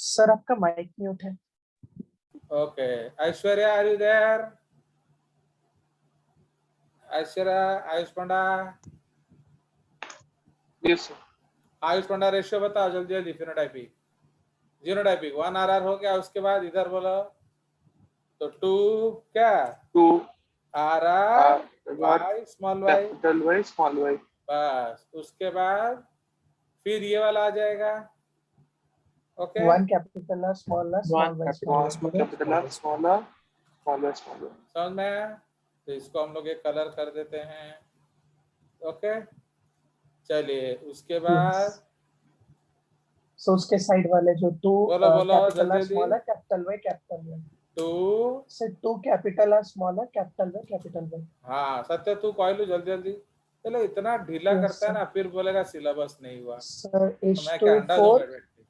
Sir आपका mic mute है। Okay, Aishwarya are you there? Aishwarya, Ayush Panda. Yes sir. Ayush Panda ratio बताओ जल्दी जल्दी। फिनोटाइपिक, जीनोटाइपिक 1 RR हो गया। उसके बाद इधर बोलो तो 2 क्या 2 RR Y small y, capital Y small y। बस। उसके बाद फिर ये वाला आ जाएगा। Okay, 1 capital R small r small y small small capital R small r small y small y। समझ में आया? तो इसको हम लोग एक कलर कर देते हैं। ओके, चलिए उसके बाद सो उसके साइड वाले जो 2 बोलो बोलो कैपिटल R जल्दी small r capital Y capital Y। 2 से 2 capital R small r capital Y capital Y। हाँ सत्य, तू कॉइलू जल्दी जल्दी। चलो इतना ढीला Yes, करता है sir. ना, फिर बोलेगा सिलेबस नहीं हुआ। सर तो मैं क्या अंडा दूं 4 बैठ बैठ के?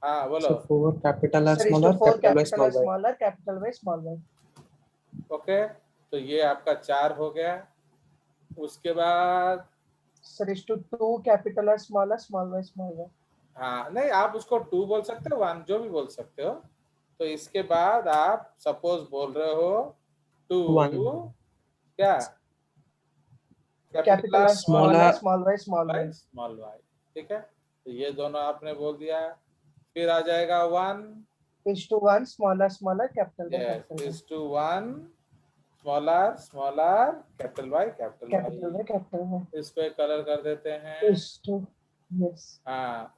हाँ बोलो। So 4 capital R sir small r 4 capital Y capital R small y. Small r capital Y small y। Okay, तो ये आपका 4 हो गया। उसके बाद sir 2 capital R small y small y। हाँ नहीं, आप उसको 2 बोल सकते हो, 1 जो भी बोल सकते हो। तो इसके बाद आप सपोज बोल रहे हो 2 क्या capital R small r small y small y। Small y, ठीक है। तो ये दोनों आपने बोल दिया। फिर आ जाएगा 1 1 small r capital Y capital Y। 1 small r capital Y capital Y capital Y। इसको एक कलर कर देते हैं। यस। हाँ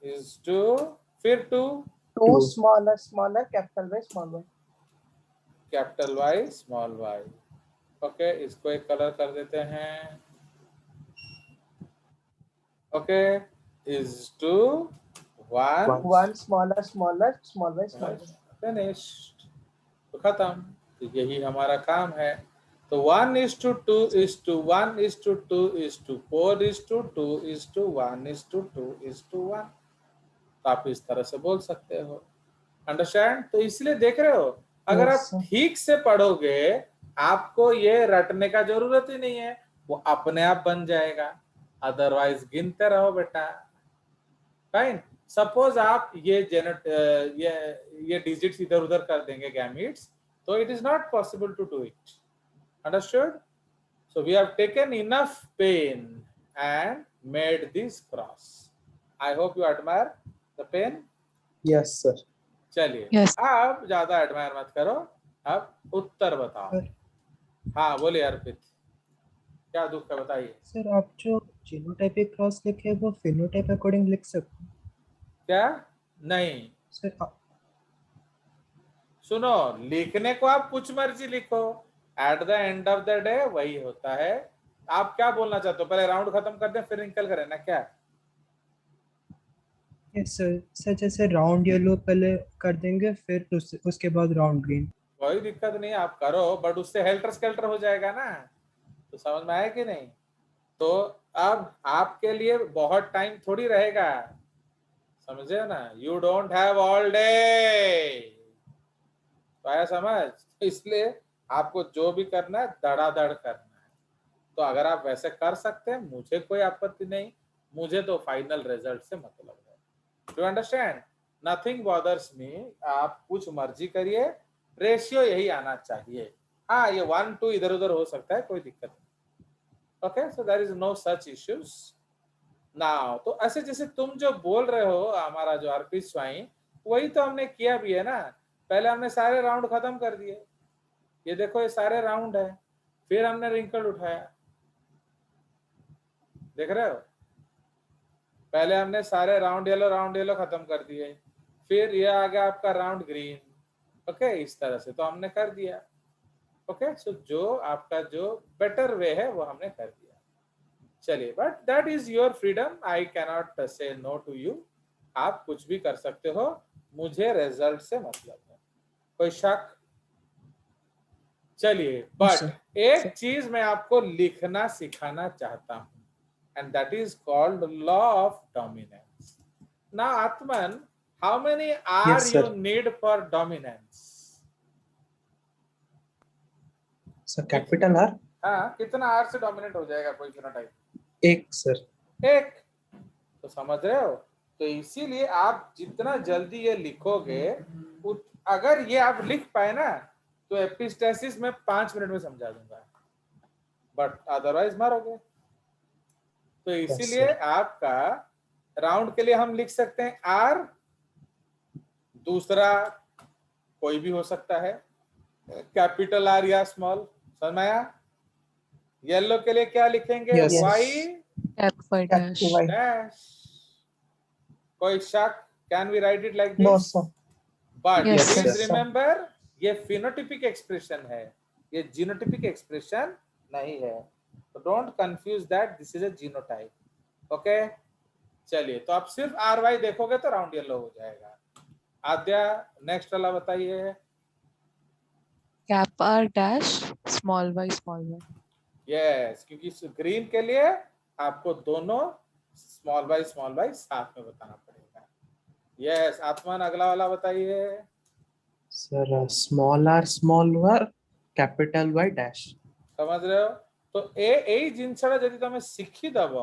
फिर 2 small r capital Y small y। Capital Y small y। Okay, इसको एक कलर कर देते हैं। Okay, is to 1 small r small y small y। Finished, तो खत्म। तो यही हमारा काम है। तो 1:2 1:2 4:2 1:2 तो आप इस तरह से बोल सकते हो। अंडरस्टैंड? तो इसलिए देख रहे हो, अगर आप ठीक से पढ़ोगे आपको ये रटने का जरूरत ही नहीं है, वो अपने आप बन जाएगा। अदरवाइज गिनते रहो बेटा। फाइन। सपोज आप ये डिजिट्स इधर उधर कर देंगे, गैमीट्स, तो it is not possible to do it. Understood? So we have taken enough pain and made this cross. I hope you admire the pain. Yes sir. चलिए Yes. आप ज्यादा एडमायर मत करो, अब उत्तर बताओ। हाँ बोलिए अर्पित, क्या दुख है बताइए। सर आप जो जीनोटाइपिक क्रॉस लिखे हैं वो फिनोटाइप अकॉर्डिंग लिख सकते हैं क्या? नहीं सर। सुनो, लिखने को आप कुछ मर्जी लिखो, at the end of the day वही होता है। आप क्या बोलना चाहते हो? पहले राउंड खत्म कर दें फिर रिंकल करें ना क्या? Yes sir. सर जैसे राउंड येलो पहले कर देंगे फिर उसके बाद राउंड ग्रीन। कोई दिक्कत नहीं, आप करो, बट उससे हेल्टर स्केल्टर हो जाएगा ना। तो समझ में आया कि नहीं? तो अब आपके लिए बहुत टाइम थोड़ी रहेगा, समझे ना? You don't have all day. तो आया समझ? इसलिए आपको जो भी करना है धड़ाधड़ करना है। तो अगर आप वैसे कर सकते हैं मुझे कोई आपत्ति नहीं, मुझे तो फाइनल रिजल्ट से मतलब है। Do understand? Nothing bothers me. आप कुछ मर्जी करिए, रेशियो यही आना चाहिए। हाँ ये 1 2 इधर उधर हो सकता है, कोई दिक्कत नहीं। Okay, so there is no such issues now. तो ऐसे जैसे तुम जो बोल रहे हो, हमारा जो अर्पित स्वाई, वही तो हमने किया भी है ना। पहले हमने सारे राउंड खत्म कर दिए, ये देखो ये सारे राउंड है, फिर हमने रिंकल उठाया, देख रहे हो? पहले हमने सारे राउंड येलो खत्म कर दिए, फिर ये आ गया आपका राउंड ग्रीन। ओके, इस तरह से तो हमने कर दिया। ओके, सो जो आपका जो बेटर वे है वो हमने कर दिया। चलिए, but that is your freedom, I cannot say no to you. आप कुछ भी कर सकते हो, मुझे रिजल्ट से मतलब है। कोई शक? चलिए, बट एक चीज मैं आपको लिखना सिखाना चाहता हूं, and that is called law of dominance. Now Atman, how many R Yes, sir. you need for dominance? Sir capital R हाँ, कितना R से डोमिनेट हो जाएगा कोई फिनोटाइप? 1 सर। 1। तो समझ रहे हो? तो इसीलिए आप जितना जल्दी ये लिखोगे, अगर ये आप लिख पाए ना तो एपिस्टेसिस में 5 मिनट में समझा दूंगा, बट अदरवाइज मारोगे। तो इसीलिए आपका राउंड के लिए हम लिख सकते हैं आर, दूसरा कोई भी हो सकता है, कैपिटल आर या स्मॉल। समझ में आया? येलो के लिए क्या लिखेंगे? Yes. Y Capital dash. Capital Y. Dash. कोई शक? Can we write it like No, this? sir. But Yes, please sir. Remember, ये फिनोटिपिक एक्सप्रेशन है, ये जीनोटिपिक एक्सप्रेशन नहीं है। तो don't confuse that, this is a genotype. Okay, चलिए, तो आप सिर्फ आर वाई देखोगे तो राउंड येलो हो जाएगा। आद्या, नेक्स्ट वाला बताइए। Cap R dash small y small y. Yes, क्योंकि ग्रीन के लिए आपको दोनों स्मॉल बाई साथ में बताना पड़ेगा। यस, आत्मान, अगला वाला बताइए। Sir small R capital Y dash. समझ रहे हो? तो यही जिनसा यदि तुम शिखिदब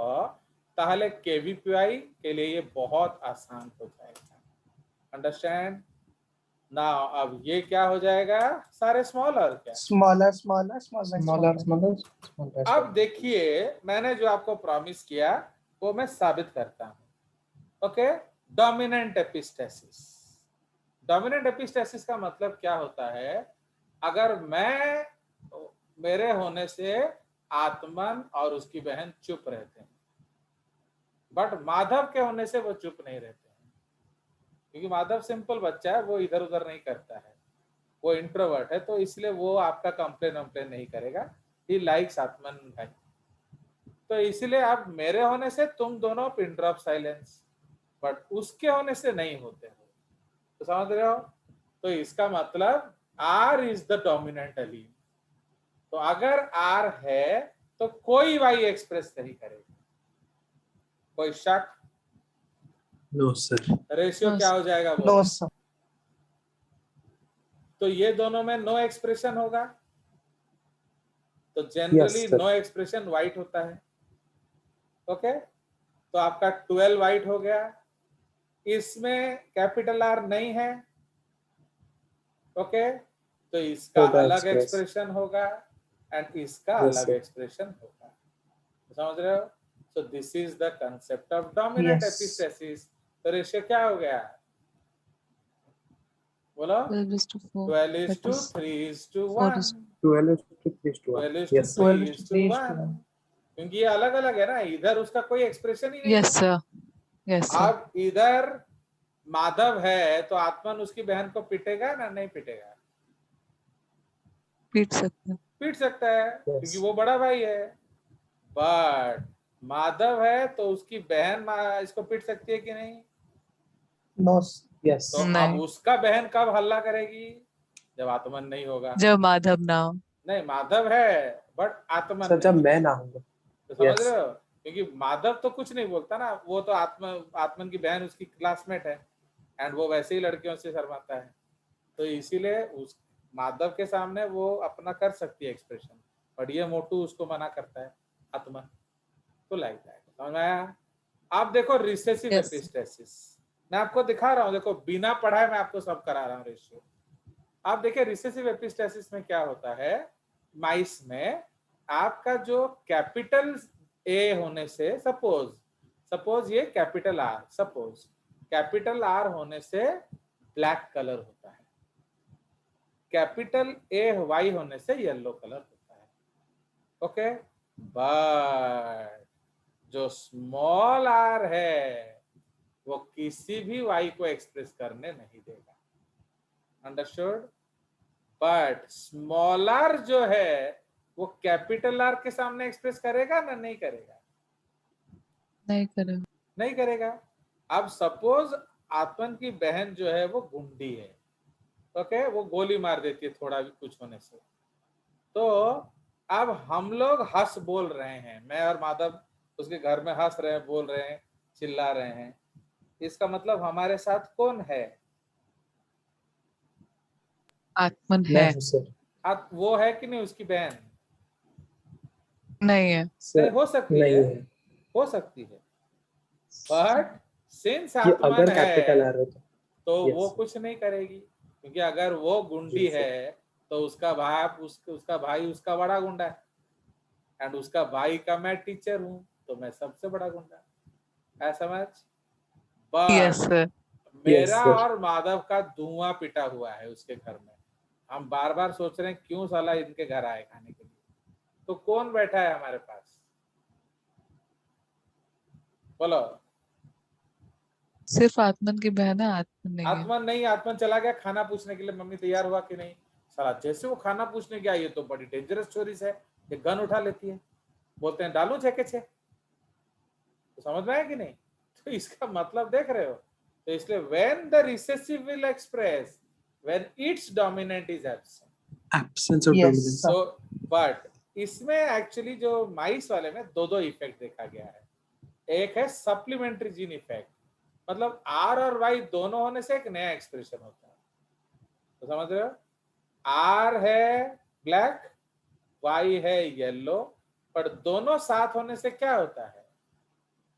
ताहले केवीपीआई के लिए ये बहुत आसान हो जाएगा। Understand now? अब ये क्या हो जाएगा? सारे स्मॉल और क्या? Smaller. स्मॉल अब देखिए, मैंने जो आपको प्रॉमिस किया वो मैं साबित करता हूं। Okay, dominant epistasis. Dominant epistasis का मतलब क्या होता है? अगर मेरे होने से आत्मन और उसकी बहन चुप रहते हैं, बट माधव के होने से वो चुप नहीं रहते हैं, क्योंकि माधव सिंपल बच्चा है, वो इधर उधर नहीं करता है, वो इंट्रोवर्ट है, तो इसलिए वो आपका कंप्लेन नहीं करेगा। ही लाइक्स आत्मन भाई। तो इसलिए अब मेरे होने से तुम दोनों पिन ड्रॉप साइलेंस, बट उसके होने से नहीं होते हो। तो समझ रहे हो? तो इसका मतलब R इज द डोमिनेंट एलीन। तो अगर R है तो कोई Y एक्सप्रेस नहीं करेगा। कोई शक? No sir. रेशियो No, क्या हो जाएगा वो? No, sir. तो ये दोनों में नो एक्सप्रेशन होगा। तो generally Yes, sir. No expression white होता है। ओके, तो आपका 12 व्हाइट हो गया। इसमें कैपिटल R नहीं है। ओके, तो इसका होगा अलग express. एक्सप्रेशन होगा एंड इसका Yes, अलग sir. एक्सप्रेशन होगा। समझ रहे हो? सो this is the concept of dominant Yes. Epistasis. तो रेशियो क्या हो गया? बोलो। 12:4. 12:3:1। 12:3:1. 12:3:1। Yes, sir. 12:3:1. क्योंकि ये अलग अलग है ना, इधर उसका कोई एक्सप्रेशन ही नहीं Yes, है। sir. Yes, sir. अब इधर माधव है तो आत्मन उसकी बहन को पिटेगा ना? नहीं पिटेगा। पीट सकते हैं. पीट सकता है क्योंकि वो बड़ा भाई है। बट माधव है तो उसकी बहन इसको पीट सकती है कि नहीं? No, sir. Yes. तो अब नहीं. उसका बहन कब हल्ला करेगी? जब आत्मन नहीं होगा। जब माधव ना हो. नहीं, माधव है बट आत्मन सर जब नहीं। मैं ना हूँ। तो समझ Yes. रहे हो? क्योंकि माधव तो कुछ नहीं बोलता ना, वो तो आत्मन की बहन उसकी क्लासमेट है एंड वो वैसे ही लड़कियों से शर्माता है। तो इसीलिए उस माधव के सामने वो अपना कर सकती है एक्सप्रेशन, बट ये मोटू उसको मना करता है, आत्मन। तो लाइक दैट। समझ में आया? आप देखो रिसेसिव Yes. एपिस्टेसिस, मैं आपको दिखा रहा हूँ। देखो, बिना पढ़ाए मैं आपको सब करा रहा हूँ रेशियो। आप देखिए रिसेसिव एपिस्टेसिस में क्या होता है। माइस में आपका जो कैपिटल ए होने से, सपोज ये capital R, suppose capital R होने से ब्लैक कलर होता है, कैपिटल ए वाई होने से येलो कलर होता है। ओके, बट जो स्मॉल आर है वो किसी भी वाई को एक्सप्रेस करने नहीं देगा। अंडरस्टूड? बट स्मॉलर जो है वो कैपिटल आर के सामने एक्सप्रेस करेगा ना? नहीं करेगा। नहीं करेगा. नहीं करेगा। अब सपोज आत्मन की बहन जो है वो गुंडी है, ओके, वो गोली मार देती है थोड़ा भी कुछ होने से। तो अब हम लोग हंस बोल रहे हैं, मैं और माधव उसके घर में हंस रहे हैं, बोल रहे हैं, चिल्ला रहे हैं। इसका मतलब हमारे साथ कौन है? आत्मन मैं है. हूँ सर। अब वो है कि नहीं उसकी बहन? नहीं है. नहीं, सर हो सकती नहीं है, है। हो सकती है, बट सिंस ये आत्मन अगर कैपिटल है आ रहा तो Yes, वो sir. कुछ नहीं करेगी, क्योंकि अगर वो गुंडी Yes, sir. है तो उसका भाई उसका बड़ा गुंडा है, एंड उसका भाई का मैं टीचर हूँ, तो मैं सबसे बड़ा गुंडा है समझ। Yes, but sir. मेरा sir. और माधव का धुआं पिटा हुआ है उसके घर में, हम बार बार सोच रहे हैं क्यों साला इनके घर आए खाने के लिए, तो कौन बैठा है हमारे पास, बोलो। सिर्फ आत्मन की बहन है, आत्मन नहीं है। आत्मन नहीं, आत्मन चला गया खाना पूछने के लिए, मम्मी तैयार हुआ कि नहीं, साला जैसे वो खाना पूछने गया, ये तो बड़ी डेंजरस स्टोरीज है, ये गन उठा लेती है, बोलते हैं डालू 6 के 6, तो समझ में आया कि नहीं। तो इसका मतलब देख रहे हो, तो इसलिए when the recessive will express when its dominant is absent, Absence of Yes, dominance. sir. so but इसमें एक्चुअली जो माइस वाले में दो इफेक्ट देखा गया है, एक है सप्लीमेंट्री जीन इफेक्ट, मतलब आर और वाई दोनों होने से एक नया एक्सप्रेशन होता है, तो समझ रहे हो, आर है ब्लैक, वाई है येलो, पर दोनों साथ होने से क्या होता है,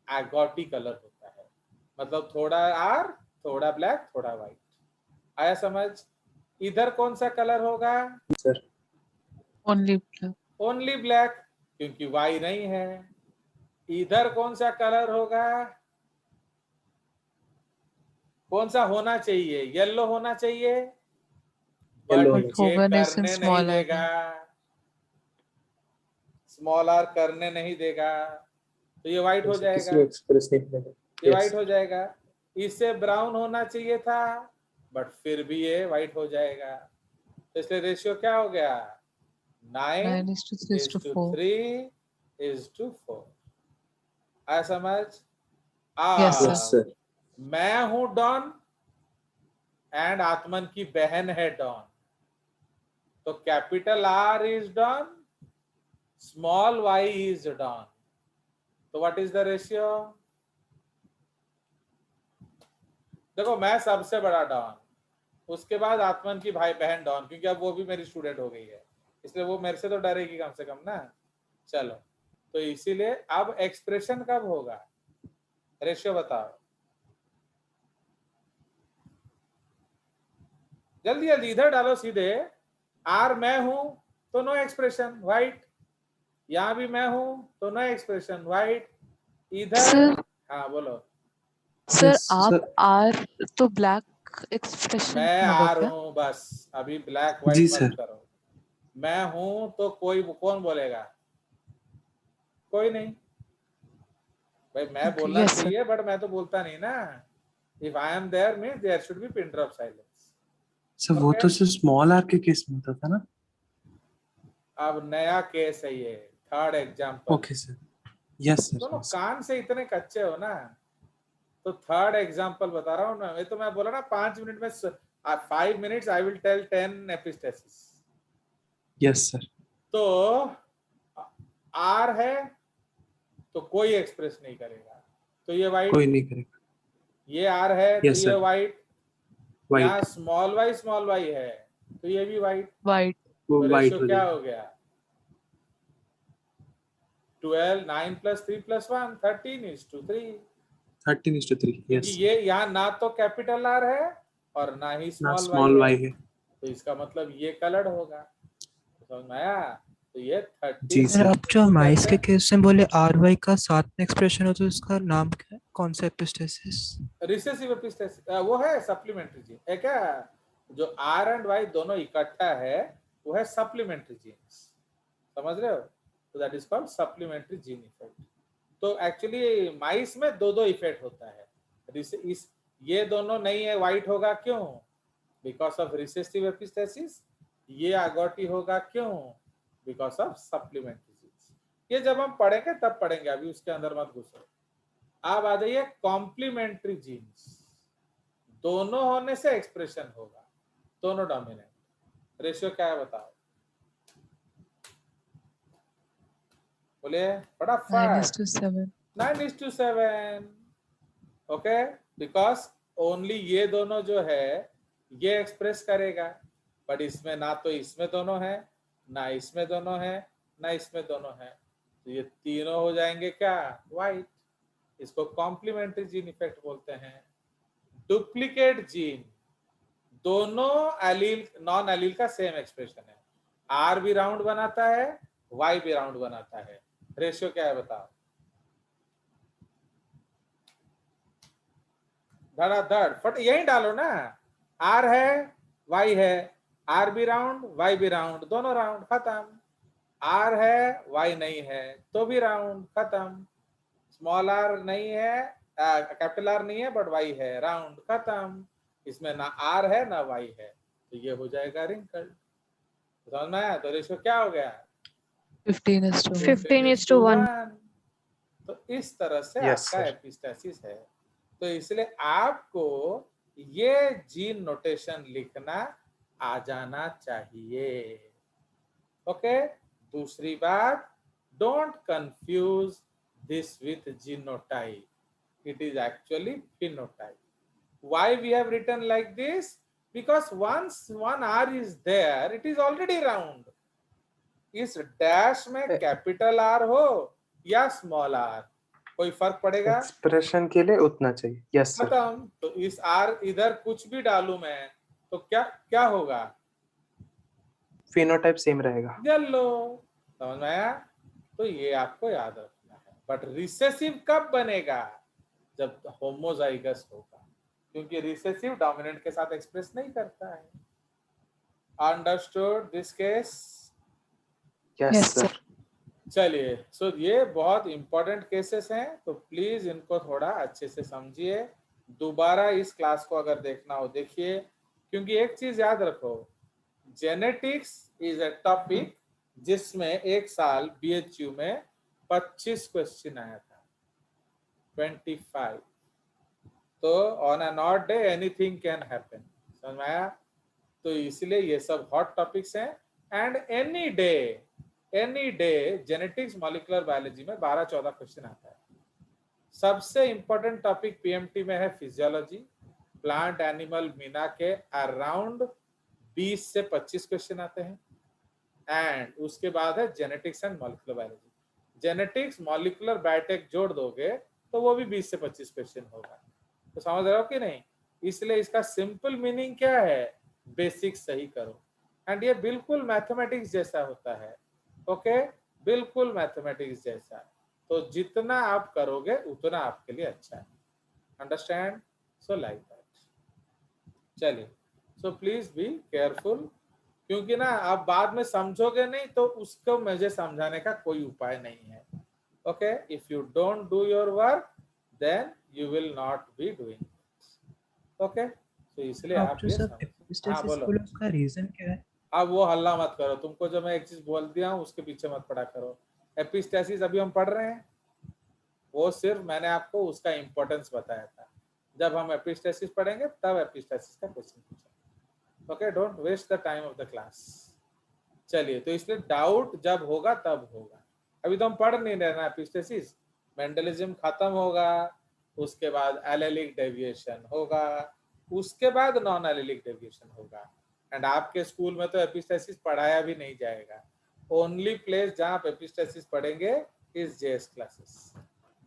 एगोटी कलर होता है, मतलब थोड़ा आर थोड़ा ब्लैक थोड़ा व्हाइट, आया समझ। इधर कौन सा कलर होगा, Sir. Only black. Only black, क्योंकि वाई नहीं है। इधर कौन सा कलर होगा, कौन सा होना चाहिए, येलो होना चाहिए, Yellow बट होना ये होगा नहीं करने since नहीं small r है। देगा, स्मॉल आर करने नहीं देगा, तो ये व्हाइट हो किसी जाएगा, को एक्सप्रेस नहीं करेगा। ये Yes. व्हाइट हो जाएगा। इससे ब्राउन होना चाहिए था, बट फिर भी ये व्हाइट हो जाएगा, तो इसलिए रेशियो क्या हो गया, 9 9:3:4. 3:4। आया समझ। Yes, sir. Yes, sir. मैं हूं डॉन एंड आत्मन की बहन है डॉन, तो capital R is don, small Y is don, तो व्हाट इज द रेशियो, देखो मैं सबसे बड़ा डॉन, उसके बाद आत्मन की भाई बहन डॉन, क्योंकि अब वो भी मेरी स्टूडेंट हो गई है, इसलिए वो मेरे से तो डरेगी कम से कम ना। चलो, तो इसीलिए अब एक्सप्रेशन कब होगा, रेशियो बताओ जल्दी जल्दी, इधर डालो सीधे, आर मैं हूं तो नो एक्सप्रेशन व्हाइट, यहां भी मैं हूं तो नो एक्सप्रेशन व्हाइट, इधर सर हाँ बोलो, सर Yes, आप sir. आर तो ब्लैक एक्सप्रेशन मैं होगा आ क्या? रहा हूं बस, अभी ब्लैक जी व्हाइट मत सर। करो, मैं हूं तो कोई कौन बोलेगा, कोई नहीं भाई, मैं Okay, बोलना yes, sir. चाहिए बट मैं तो बोलता नहीं ना, if I am there means there should be pin drop silence. Sir वो तो सिर्फ स्मॉल आर के केस में होता था ना। अब नया केस है ये, third example. Okay sir. Yes sir. दोनों कान से इतने कच्चे हो ना, तो थर्ड एग्जांपल बता रहा हूँ ना, ये तो मैं बोला ना 5 मिनट में 5 minutes I will tell 10 epistasis. Yes sir. तो आर है तो कोई एक्सप्रेस नहीं करेगा, तो ये वाइट, कोई नहीं करेगा। ये आर है तो Yes, ये sir. वाइट, यहाँ वाइट स्मॉल वाई है तो ये भी वाइट, White. वो तो वाइट रेशियो हो क्या जाएगा। हो गया, 12 9 + 3 + 1 13:3, 13:3। क्योंकि यस ये यहाँ ना तो कैपिटल आर है और ना ही ना स्मॉल स्मॉल वाई वाई है, है। तो इसका मतलब ये कलर्ड होगा, तो समझ में आया, तो ये जी 13 सर सर। आप जो तो माइस कहते के केस में बोले आर वाई का साथ में एक्सप्रेशन हो तो उसका नाम क्या है, कौन सा एपिस्टेसिस? हैं रिसेसिव एपिस्टेसिस, वो है सप्लीमेंट्री जीन है क्या, जो आर एंड वाई दोनों इकट्ठा है वो है सप्लीमेंट्री जीन्स, समझ रहे हो, तो that is called supplementary gene effect. तो एक्चुअली माइस में दो इफेक्ट होता है, इस ये दोनों नहीं है व्हाइट होगा क्यों, बिकॉज ऑफ रिसेसिव एपिस्टेसिस, ये आगोटी होगा क्यों, बिकॉज ऑफ सप्लीमेंट्री जीन्स। ये जब हम पढ़ेंगे तब पढ़ेंगे, अभी उसके अंदर मत घुसो। अब आ जाइए कॉम्प्लीमेंट्री जीन्स, दोनों होने से एक्सप्रेशन होगा, दोनों डोमिनेंट, रेशियो क्या है बताओ, बोलिए फटाफट। 9:7. 9:7, ओके, बिकॉज ओनली ये दोनों जो है ये एक्सप्रेस करेगा, बट इसमें ना तो इसमें दोनों है, ना इसमें दोनों है, ना इसमें दोनों है, तो ये तीनों हो जाएंगे क्या, वाइट, इसको कॉम्प्लीमेंट्री जीन इफेक्ट बोलते हैं। डुप्लीकेट जीन, दोनों एलील नॉन एलील का सेम एक्सप्रेशन है, आर भी राउंड बनाता है, वाई भी राउंड बनाता है। रेशियो क्या है बताओ? धड़ाधड़ फट यही डालो ना, आर है वाई है, आर भी राउंड वाई भी राउंड, दोनों राउंड, खत्म। आर है वाई नहीं है तो भी राउंड, खत्म। स्मॉल आर नहीं है, कैपिटल आर नहीं है बट वाई है, राउंड, खत्म। इसमें ना आर है ना वाई है, तो ये हो जाएगा रिंकल। समझ में आया? तो रेशियो क्या हो गया? 15:1. 15:1. तो इस तरह से Yes, आपका sir. एपिस्टेसिस है। तो इसलिए आपको ये जीन नोटेशन लिखना आ जाना चाहिए। ओके, दूसरी बात, don't confuse this with genotype, it is actually phenotype. Why we have written like this? Because once one R is there, it is already round. इस डैश में कैपिटल आर हो या small are, कोई फर्क पड़ेगा? Expression के लिए उतना चाहिए। Yes sir. खत्म। तो इस आर इधर कुछ भी डालू मैं तो क्या क्या होगा? फिनोटाइप सेम रहेगा। येलो। समझ में आया? तो ये आपको याद रखना है। बट रिसेसिव कब बनेगा? जब होमोजाइगस होगा, क्योंकि रिसेसिव डोमिनेंट के साथ एक्सप्रेस नहीं करता है। Understood this case? Yes Yes, sir. sir. चलिए, सो ये बहुत इंपॉर्टेंट केसेस हैं, तो प्लीज इनको थोड़ा अच्छे से समझिए। दोबारा इस क्लास को अगर देखना हो देखिए, क्योंकि एक चीज याद रखो, जेनेटिक्स इज अ टॉपिक जिसमें एक साल बीएचयू में 25 क्वेश्चन आया था, 25। तो on an odd day anything can happen. समझ में आया? तो इसलिए ये सब हॉट टॉपिक्स हैं। And any day genetics molecular biology में 12-14 क्वेश्चन आता है। सबसे इंपॉर्टेंट टॉपिक पीएमटी में है फिजियोलॉजी, प्लांट एनिमल मिला के अराउंड 20 से 25 क्वेश्चन आते हैं। एंड उसके बाद है genetics and molecular biology. Genetics molecular biotech जोड़ दोगे तो वो भी 20 से 25 क्वेश्चन होगा। तो समझ रहे हो कि नहीं? इसलिए इसका सिंपल मीनिंग क्या है? बेसिक सही करो। एंड ये बिल्कुल मैथमेटिक्स जैसा होता है। ओके, बिल्कुल मैथमेटिक्स जैसा। तो जितना आप करोगे उतना आपके लिए अच्छा है। अंडरस्टैंड? So like that. चलिए, सो प्लीज बी केयरफुल, क्योंकि ना आप बाद में समझोगे नहीं तो उसको मुझे समझाने का कोई उपाय नहीं है। Okay, if you don't do your work then you will not be doing. Okay, तो इसलिए आप आप जो ये सब समझ। हाँ एपिस्टेसिस बोलो। बोले उसका रीजन क्या है? अब वो हल्ला मत करो, तुमको जो मैं एक चीज बोल दिया हूँ उसके पीछे मत पड़ा करो। एपिस्टेसिस अभी हम पढ़ रहे हैं, वो सिर्फ मैंने आपको उसका इंपॉर्टेंस बताया था। जब हम एपिस्टेसिस पढ़ेंगे तब एपिस्टेसिस का क्वेश्चन पूछेंगे। Okay, don't waste the time of the class. चलिए, तो इसलिए डाउट जब होगा तब होगा, अभी तो हम पढ़ नहीं रहे ना एपिस्टेसिस। मेंडलिज्म खत्म होगा, उसके बाद एलेलिक डेविएशन होगा, उसके बाद नॉन एलेलिक डेविएशन होगा। एंड आपके स्कूल में तो एपिस्टेसिस पढ़ाया भी नहीं जाएगा। ओनली प्लेस जहां आप एपिस्टेसिस पढ़ेंगे इज जेएस क्लासेस।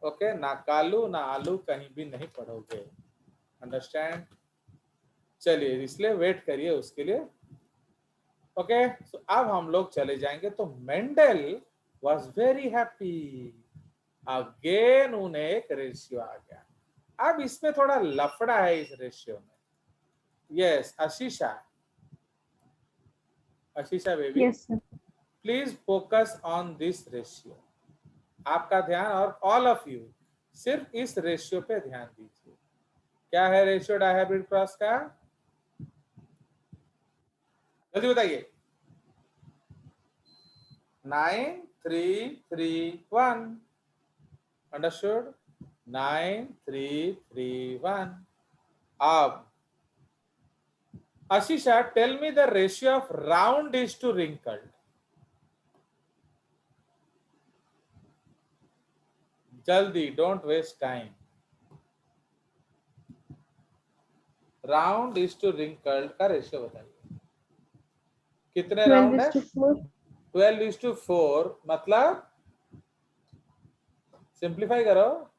ओके, ना कालू ना आलू कहीं भी नहीं पढ़ोगे। अंडरस्टैंड? चलिए, इसलिए वेट करिए उसके लिए। ओके, सो अब हम लोग चले जाएंगे। तो Mendel was very happy, again उन्हें एक रेशियो आ गया। अब इसमें थोड़ा लफड़ा है इस रेशियो में। Yes, Ashisha baby, Yes, sir. Please focus on this ratio. आपका ध्यान, और ऑल ऑफ यू सिर्फ इस रेशियो पे ध्यान दीजिए। क्या है रेशियो डायहाइब्रिड क्रॉस का? जल्दी बताइए। 9-3-3-1। अंडरस्टूड? 9-3-3-1। अब Ashisha, tell me the ratio of round is to wrinkled. जल्दी, don't waste time. Round is to wrinkled का रेशियो बताइए। कितने राउंड है? 12:4. 12:4। मतलब सिंप्लीफाई करो,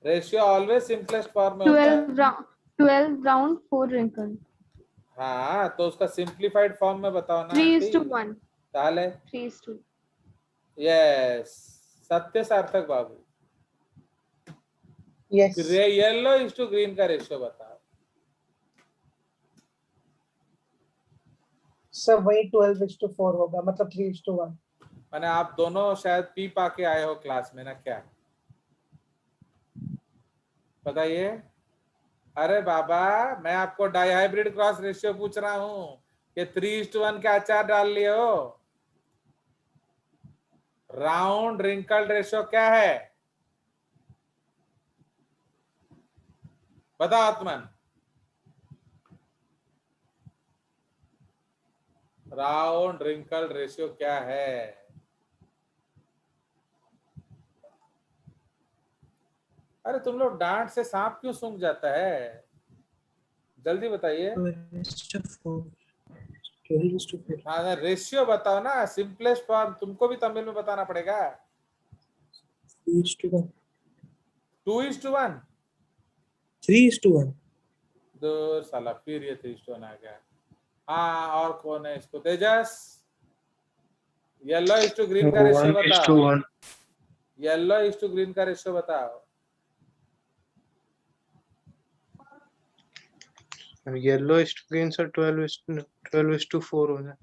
रेशियो ऑलवेज सिंपलेस्ट फॉर्म में होता है। 12 round 4 wrinkle. हाँ, तो उसका सिंप्लीफाइड फॉर्म में बताओ ना 3:1. ताले 3:2. यस, सत्य सार्थक बाबू। Yes yellow is to green का रेशियो बताओ। सर वही 12:4 होगा, मतलब 3:1। मैंने आप दोनों शायद पी पा के आए हो क्लास में ना, क्या बताइए? अरे बाबा, मैं आपको डाई हाइब्रिड क्रॉस रेशियो पूछ रहा हूं कि 3:1 के अचार डाल लिए हो। राउंड रिंकल रेशियो क्या है बताओ आत्मन। राउंड रिंकल रेशियो क्या है? अरे तुम लोग डांट से सांप क्यों सूंघ जाता है? जल्दी बताइए। 12:4 हाँ, रेशियो बताओ ना, सिंपलेस्ट फॉर्म तुमको भी तमिल में बताना पड़ेगा। 3:1 2:1 3:1 दूर साला, फिर ये 3:1 आ गया। हाँ, और कौन है इसको? Tejas, yellow is to green का रेशियो बताओ। 1:1 येलो इज टू ग्रीन का रेशियो बताओ। Yellow is to green sir 12:4 हो जाए।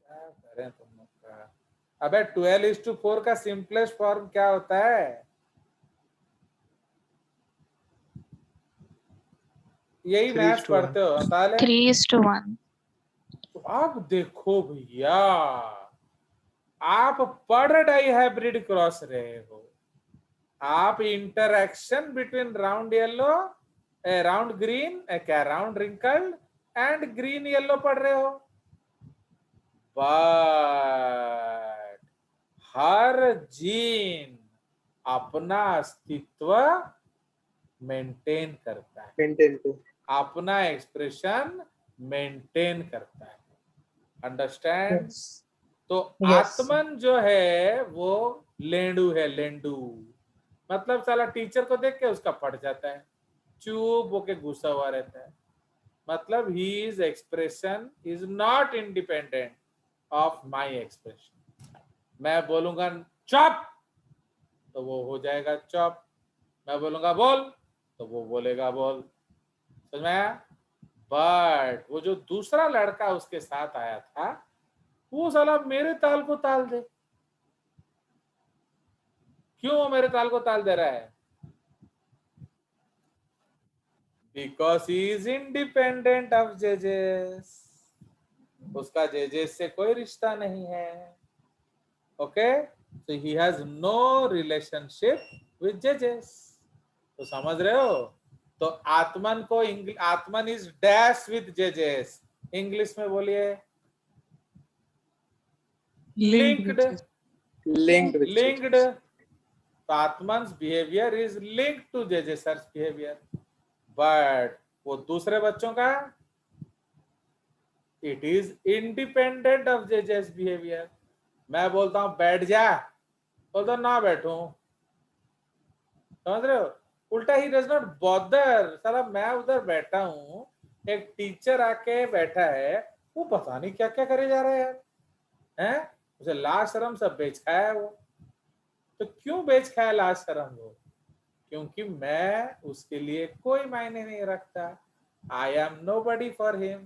क्या करें तुम लोग का? अबे 12:4 का सिंपलेस्ट फॉर्म क्या होता है? यही मैथ्स 3:1 पढ़ते हो ताले? 3:1. तो आप देखो भैया, आप पढ़ डाई हाइब्रिड क्रॉस रहे हो, आप interaction between round yellow, round green, क्या round wrinkled and green yellow पढ़ रहे हो। बट हर जीन अपना अस्तित्व मेंटेन करता है, मेंटेन को अपना एक्सप्रेशन मेंटेन करता है। अंडरस्टैंड? यस तो Yes. आत्मन जो है वो लेंडू है, लेंडू मतलब साला टीचर को देख के उसका पढ़ जाता है, चुप होके घुसा हुआ रहता है। मतलब his expression is not independent of my expression। मैं बोलूंगा चुप तो वो हो जाएगा चुप, मैं बोलूंगा बोल तो वो बोलेगा बोल। समझ में आया? बट वो जो दूसरा लड़का उसके साथ आया था, वो साला मेरे ताल को ताल दे। क्यों वो मेरे ताल को ताल दे रहा है? Because he is independent of जजेस। उसका जजेस से कोई रिश्ता नहीं है। Okay, so he has no relationship with judges। तो समझ रहे हो? तो आत्मन को आत्मन इज डैश विद जजेस, इंग्लिश में बोलिए लिंक्ड। लिंक्ड। तो Atman's behaviour is linked to judges behaviour. But वो दूसरे बच्चों का इट इज इंडिपेंडेंट ऑफ जजेस बिहेवियर। मैं बोलता हूं बैठ जा, बोलता ना बैठूं। समझ रहे हो? उल्टा ही डज नॉट बॉदर। साला मैं उधर बैठा हूं, एक टीचर आके बैठा है, वो पता नहीं क्या क्या करे जा रहा है यार, हैं? उसे लाज शर्म सब बेच खाया है वो। तो क्यों बेच खाया लाज शर्म वो? क्योंकि मैं उसके लिए कोई मायने नहीं रखता। I am nobody for him.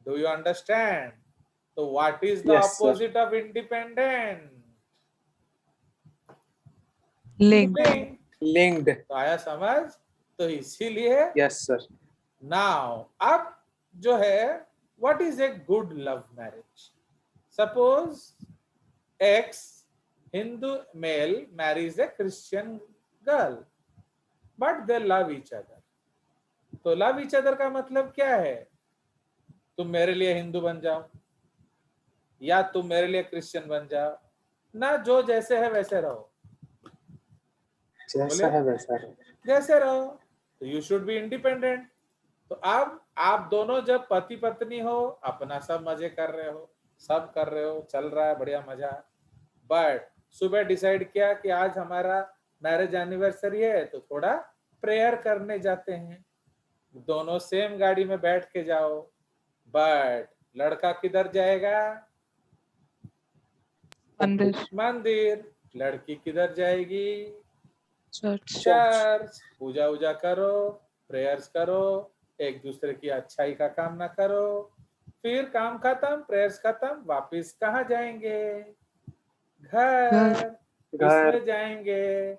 Do you understand? तो what is the Yes, sir. Opposite of independent? Link. Linked. तो आया समझ? तो इसीलिए यस सर। नाउ अब जो है, what is a good love marriage? Suppose X Hindu male marries a Christian girl, but they love each other. तो love each other का मतलब क्या है? तुम मेरे लिए हिंदू बन जाओ या तुम मेरे लिए क्रिश्चियन बन जाओ ना, जो जैसे है वैसे रहो। जैसा है वैसा है। जैसे रहो। तो यू शुड बी इंडिपेंडेंट। तो अब आप दोनों जब पति पत्नी हो, अपना सब मजे कर रहे हो, सब कर रहे हो, चल रहा है बढ़िया मजा। बट सुबह डिसाइड किया कि आज हमारा मैरिज एनिवर्सरी है तो थोड़ा प्रेयर करने जाते हैं, दोनों सेम गाड़ी में बैठ के जाओ, बट लड़का किधर जाएगा? मंदिर, मंदिर। लड़की किधर जाएगी? Church, church. पूजा वूजा करो, प्रेयर्स करो, एक दूसरे की अच्छाई का कामना करो, फिर काम खत्म, प्रेयर्स खत्म, वापिस कहाँ जाएंगे? घर। घर किसमें जाएंगे?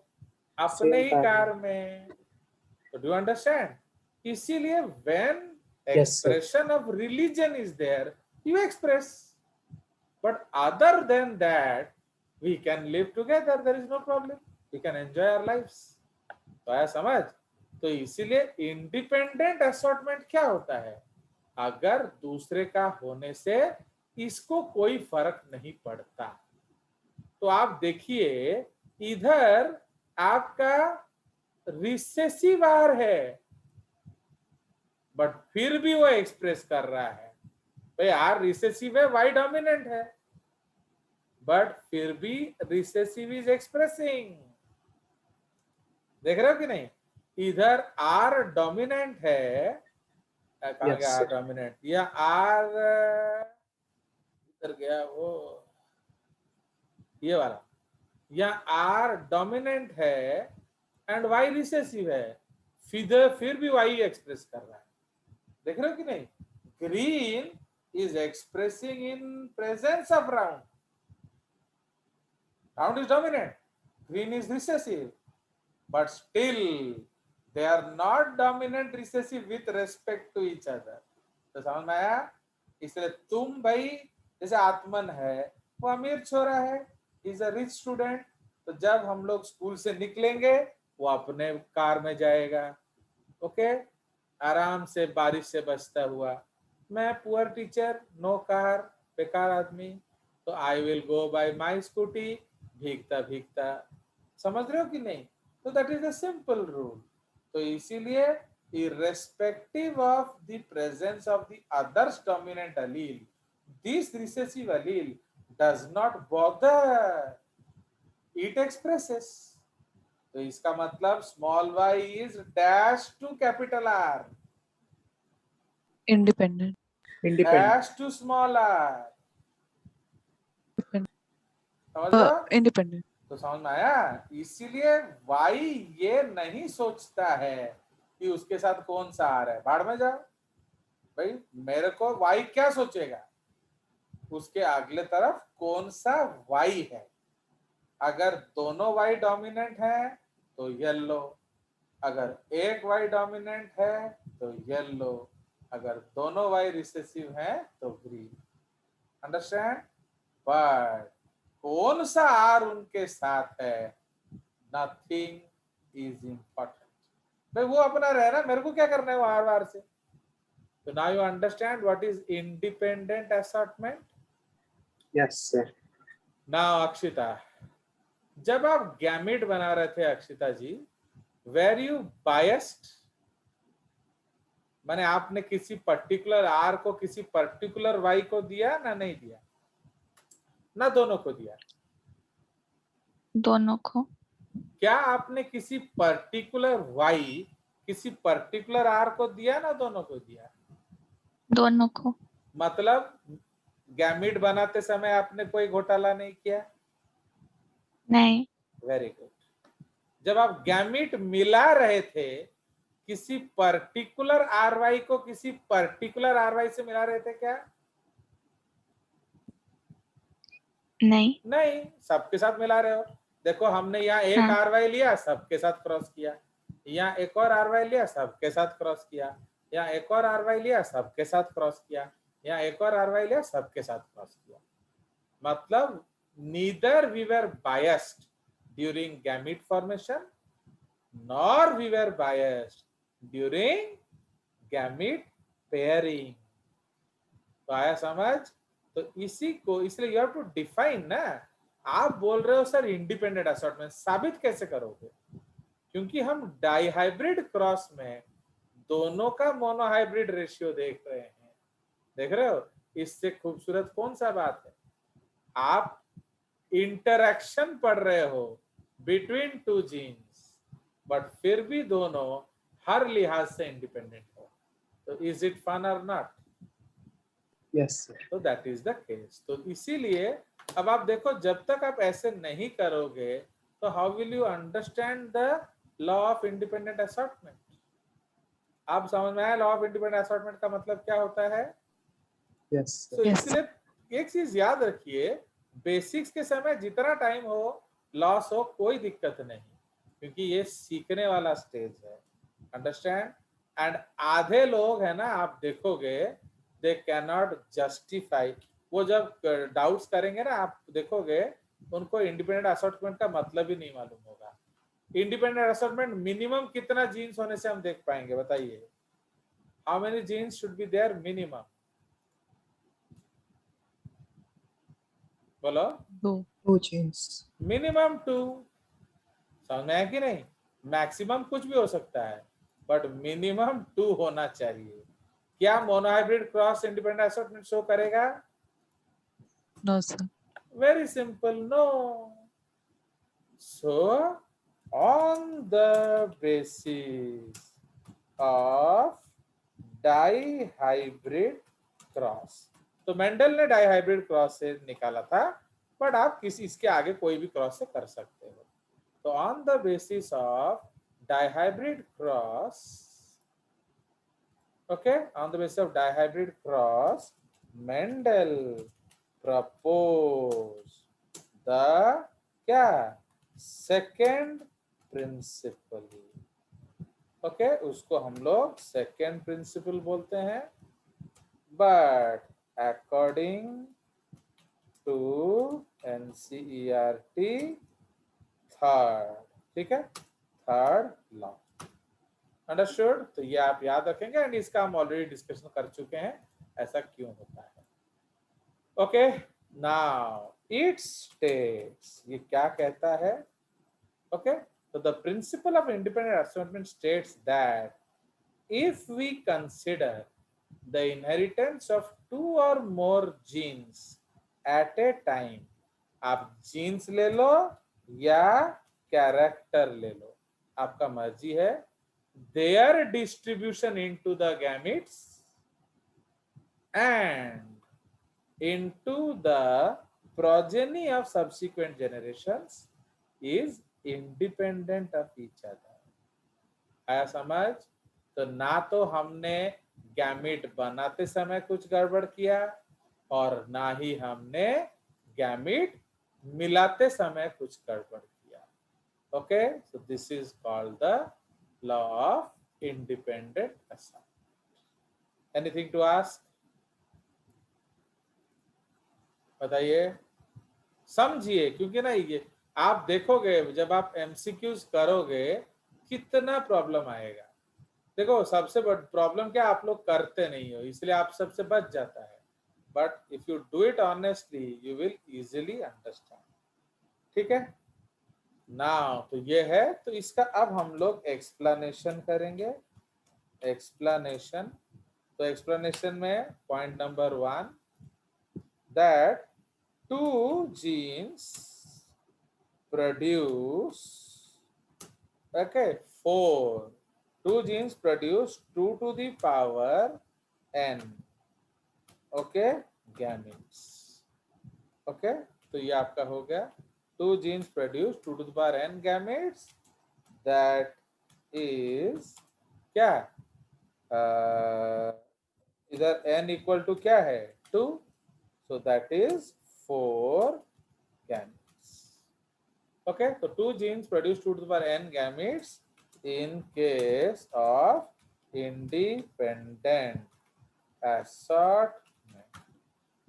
अपने ही car कार में। तो डू अंडरस्टैंड? इसीलिए when Yes, sir. expression of religion is there, you express, but other than that we can live together, there is no problem, we can enjoy our lives. तो आया समझ? तो इसीलिए independent assortment क्या होता है? अगर दूसरे का होने से इसको कोई फर्क नहीं पड़ता। तो आप देखिए इधर आपका रिसेसिव आर है, बट फिर भी वो एक्सप्रेस कर रहा है। भाई आर रिसेसिव है, वाई डोमिनेंट है, बट फिर भी रिसेसिव इज एक्सप्रेसिंग। देख रहे हो कि नहीं? इधर आर डोमिनेंट है, कहाँ Yes, गया आर sir. डोमिनेंट? या आर इधर गया वो, ये वाला, या आर डोमिनेंट है एंड वाई रिसेसिव है, फिर भी वाई एक्सप्रेस कर रहा है। देख रहे हो कि नहीं? Green is expressing in presence of round. Round is dominant, green is recessive, but still they are not dominant recessive with respect to each other. तो समझ में आया? इसलिए तुम भाई जैसे आत्मन है, वो अमीर छोरा है, इज अ रिच स्टूडेंट, तो जब हम लोग स्कूल से निकलेंगे वो अपने कार में जाएगा, ओके, आराम से बारिश से बचता हुआ। मैं पुअर टीचर, नो कार, बेकार आदमी, तो I will go by my scooty, भीगता भीगता। समझ रहे हो कि नहीं? तो that is a simple rule. तो इसीलिए irrespective of the presence of the others dominant allele, this recessive allele does not bother, it expresses. तो इसका मतलब small y is dash to capital R, independent, independent. dash to small r. समझ रहे हो? independent, तो समझ में आया? इसीलिए y ये नहीं सोचता है कि उसके साथ कौन सा आ रहा है, भाड़ में जाओ भाई, मेरे को y क्या सोचेगा? उसके अगले तरफ कौन सा y है। अगर दोनों y डोमिनेंट है तो येलो, अगर एक y डोमिनेंट है तो येलो, अगर दोनों y रिसेसिव है तो ग्रीन। अंडरस्टैंड? बट कौन सा आर उनके साथ है, नथिंग इज इम्पोर्टेंट। भाई वो अपना रहना, मेरे को क्या करना है वो आर वार से। तो now you understand what is independent assortment. Yes, sir. Now Akshita, जब आप गैमेट बना रहे थे अक्षिता जी, वेर यू बायस्ड? माने आपने किसी पर्टिकुलर आर को किसी पर्टिकुलर वाई को दिया ना, नहीं दिया ना, दोनों को दिया? दोनों को। क्या आपने किसी पर्टिकुलर वाई किसी पर्टिकुलर आर को दिया ना, दोनों को दिया? दोनों को। मतलब गैमेट बनाते समय आपने कोई घोटाला नहीं किया? नहीं। Very good. जब आप गैमेट मिला रहे थे, किसी पर्टिकुलर आर वाई को किसी पर्टिकुलर आर वाई से मिला रहे थे क्या? नहीं। नहीं, सबके साथ मिला रहे हो। देखो हमने यहाँ एक हाँ। आर वाई लिया, सबके साथ क्रॉस किया, यहाँ एक और आर वाई लिया, सबके साथ क्रॉस किया, यहाँ एक और आर वाई लिया, सबके साथ क्रॉस किया, यहाँ एक और आर वाई लिया, सबके साथ क्रॉस किया। मतलब neither we were biased during gamete formation nor we were biased during gamete pairing. तो आया समझ? तो इसी को, इसलिए यू हैव टू डिफाइन ना। आप बोल रहे हो सर इंडिपेंडेंट असॉर्टमेंट, साबित कैसे करोगे? क्योंकि हम डाइहाइब्रिड क्रॉस में दोनों का मोनोहाइब्रिड रेशियो देख रहे हैं। देख रहे हो? इससे खूबसूरत कौन सा बात है? आप इंटरेक्शन पढ़ रहे हो बिटवीन टू जीन्स, बट फिर भी दोनों हर लिहाज से इंडिपेंडेंट हो, तो इज इट फन और नॉट? Yes, sir. तो दैट इज द केस। तो इसीलिए अब आप देखो, जब तक आप ऐसे नहीं करोगे तो how will you understand the law of independent assortment? आप समझ में आया लॉ ऑफ इंडिपेंडेंट असॉर्टमेंट का मतलब क्या होता है? Yes, sir. तो Yes. इसलिए एक चीज याद रखिए, बेसिक्स के समय जितना टाइम हो लॉस हो कोई दिक्कत नहीं, क्योंकि ये सीखने वाला स्टेज है, अंडरस्टैंड? एंड आधे लोग है ना, आप देखोगे दे कैन नॉट जस्टिफाई, वो जब डाउट्स करेंगे ना आप देखोगे उनको इंडिपेंडेंट असॉर्टमेंट का मतलब ही नहीं मालूम होगा। इंडिपेंडेंट असॉर्टमेंट मिनिमम कितना जीन्स होने से हम देख पाएंगे, बताइए? How many genes should be there minimum? बोलो। 2 chains. मिनिमम 2। समझ में है कि नहीं? मैक्सिमम कुछ भी हो सकता है, बट मिनिमम 2 होना चाहिए। क्या monohybrid cross independent assortment show करेगा? No, sir. Very simple, no. So on the basis of dihybrid cross, तो मेंडल ने डाइहाइब्रिड क्रॉस से निकाला था, बट आप किसी इसके आगे कोई भी क्रॉस से कर सकते हो। तो on the basis of dihybrid cross, okay, on the basis of dihybrid cross Mendel propose the क्या सेकेंड प्रिंसिपल, ओके, उसको हम लोग सेकेंड प्रिंसिपल बोलते हैं, but according to NCERT third, ठीक है, थर्ड लॉ, अंडरस्टूड? तो ये आप याद रखेंगे, एंड इसका हम ऑलरेडी डिस्कशन कर चुके हैं ऐसा क्यों होता है। ओके, नाउ इट स्टेट्स, ये क्या कहता है? Okay, so the principle of independent assortment states that if we consider the inheritance of 2 or more genes at a time, आप जीन्स ले लो या कैरेक्टर ले लो, आपका मर्जी है, their distribution into the gametes and into the progeny of subsequent generations is independent of each other. आया समझ? तो ना तो हमने गैमिट बनाते समय कुछ गड़बड़ किया और ना ही हमने गैमिट मिलाते समय कुछ गड़बड़ किया। Okay, so this is called the law of independent assortment. Anything to ask? बताइए, समझिए, क्योंकि ना ये आप देखोगे जब आप MCQs करोगे कितना प्रॉब्लम आएगा। देखो सबसे बड़ी प्रॉब्लम क्या, आप लोग करते नहीं हो, इसलिए आप सबसे बच जाता है, but if you do it honestly you will easily understand, ठीक है? नाउ तो ये है, तो इसका अब हम लोग एक्सप्लेनेशन करेंगे। एक्सप्लेनेशन, तो एक्सप्लेनेशन में पॉइंट नंबर 1 दैट 2 जीन्स produce, okay, 2 genes produce 2 to the power n, okay, gametes, okay, तो ये आपका हो गया 2 genes produce 2 to the power n gametes, that is क्या, इधर n इक्वल टू क्या है 2, so that is 4 gametes. Okay, so 2 genes produce 2 to the power n gametes in case of independent assortment.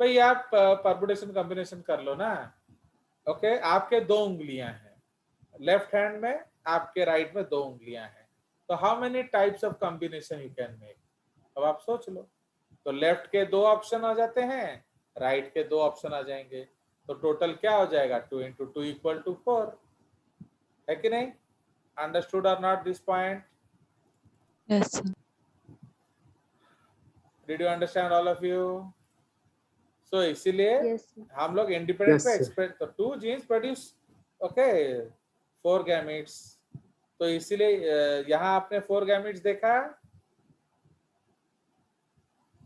भाई आप परम्यूटेशन कॉम्बिनेशन कर लो ना। Okay, आपके 2 उंगलियां हैं लेफ्ट हैंड में, आपके राइट में 2 उंगलियां हैं, तो how many types of combination you can make? अब आप सोच लो, तो लेफ्ट के 2 ऑप्शन आ जाते हैं, राइट के 2 ऑप्शन आ जाएंगे, तो टोटल क्या हो जाएगा 2 into 2 equal to 4, है कि नहीं? अंडरस्टूड और not this point? Yes, sir. Did you understand all of you? सो इसीलिए Yes, sir. हम लोग इंडिपेंडेंट Yes, पे sir. एक्सपेक्ट, तो 2 जीन्स प्रोड्यूस ओके 4 गैमेट्स, तो इसीलिए यहाँ आपने 4 गैमेट्स देखा,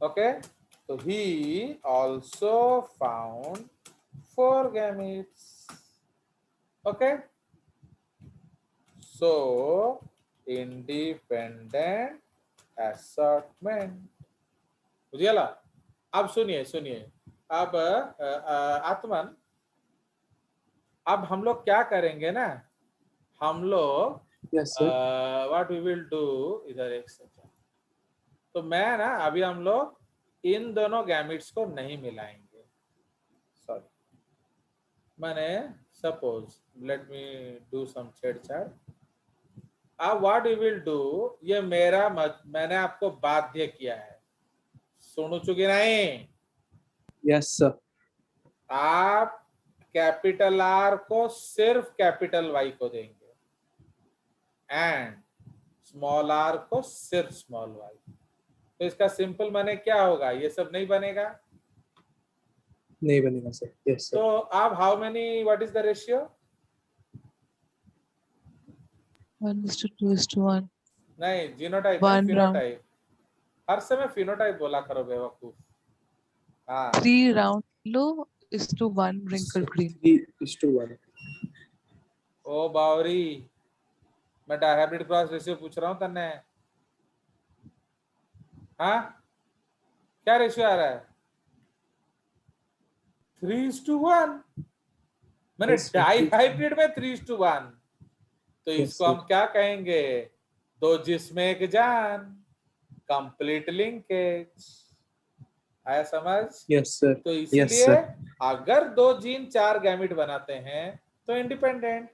ओके, तो he also found 4 gametes, okay, so independent assortment, बुझिएला। अब सुनिए सुनिए, अब आत्मन, अब हम लोग क्या करेंगे ना, हम लोग Yes, sir. What we will do, इधर एक सेकंड, तो मैं ना अभी हम लोग इन दोनों गैमेट्स को नहीं मिलाएंगे, सॉरी, मैंने suppose let me do some छेड़छाड़। अब व्हाट वी विल डू, ये मेरा मैंने आपको बाध्य किया है, सुनो चुके नहीं, Yes, sir. आप कैपिटल आर को सिर्फ कैपिटल वाई को देंगे एंड स्मॉल आर को सिर्फ स्मॉल वाई, तो इसका सिंपल माने क्या होगा, ये सब नहीं बनेगा, नहीं बनेगा सर। Yes, sir. तो आप how many, what is the ratio, 1:2:1. नहीं जीनोटाइप, One फिनोटाइप, हर समय फिनोटाइप बोला करो बेवकूफ। हाँ 3 round yellow is to 1 wrinkled green. 3:1. ओ बावरी, मैं डायहाइब्रिड क्रॉस रेशियो पूछ रहा हूँ तन्ने, हाँ क्या रेशियो आ रहा है, 3:1, मैंने Yes, sir. डाइहाइब्रिड में 3:1, तो Yes, इसको sir. हम क्या कहेंगे, 2 जिस्म एक जान, कंप्लीट लिंकेज, आया समझ। Yes, sir. तो Yes, इसलिए sir. अगर 2 जीन 4 गैमेट बनाते हैं तो इंडिपेंडेंट,